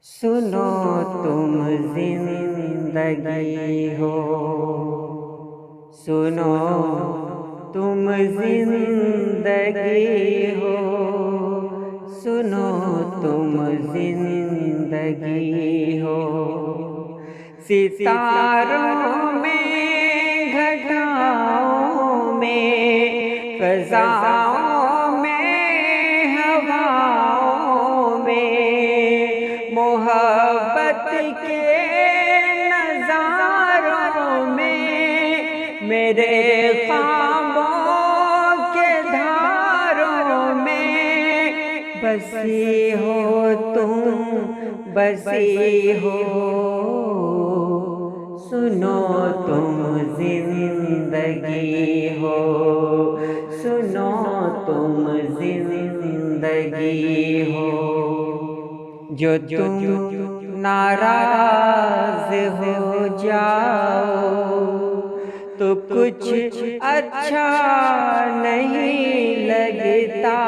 सुनो तुम जिंदगी हो, सुनो तुम जिंदगी हो, सुनो तुम जिंदगी हो। सितारों में, घटाओं में, फ़ज़ाओं में, हवाओं में, मोहब्बत के नज़ारों में, मेरे ख्वाबों के धारों में बसी हो तुम, बसी हो। सुनो तुम जिंदगी हो, सुनो तुम जिंदगी हो। जो तुम नाराज हो जाओ तो कुछ अच्छा नहीं लगता।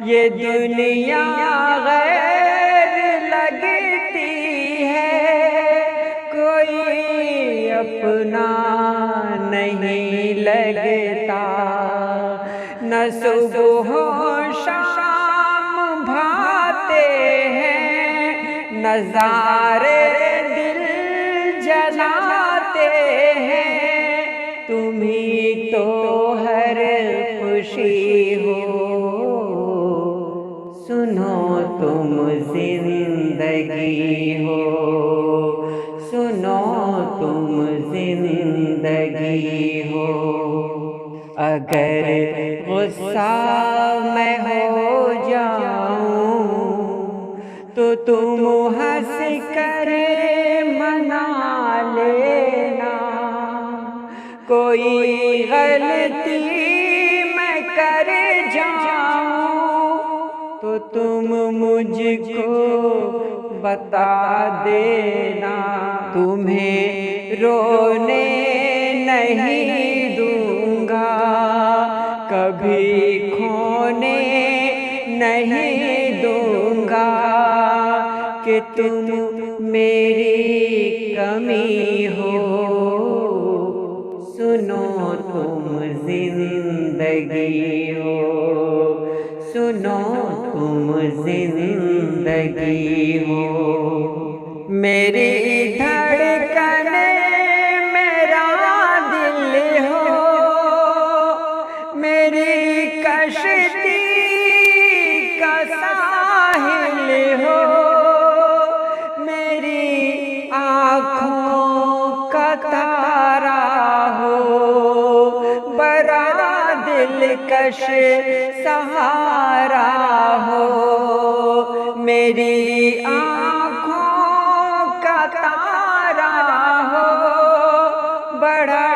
ये दुनिया गैर लगती है, कोई अपना नहीं लगता। न सुबह शाम भाते हैं, नज़ारे दिल जलाते हैं। तुम ही तो हर खुशी हो, सुनो तुम जिंदगी हो, सुनो तुम जिंदगी हो। अगर गुस्सा मैं हो जाऊं तो तुम हंस कर मना लेना। कोई गलती मैं कर जाऊं तो तुम मुझको बता देना। तुम्हें रोने नहीं दूंगा, कभी खोने नहीं दूंगा कि तुम मेरी कमी हो। सुनो तुम जिंदगी हो, सुनो तुम जिंदगी हो। मेरी धड़कन मेरा दिल हो, मेरी कश्ती का साहिल हो, मेरी आँखों का तारा हो, बड़ा दिलकश सहारा हो। मेरी आँखों का तारा हो, बड़ा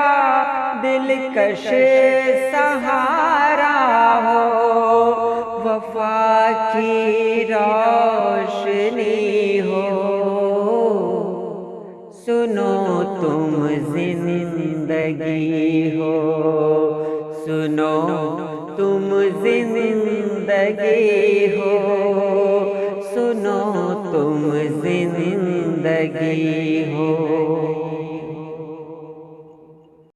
दिलकश सहारा हो। वफा की रोशनी हो, सुनो तुम जिंदगी हो, सुनो तुम जिंदगी हो, सुनो तुम जिंदगी हो।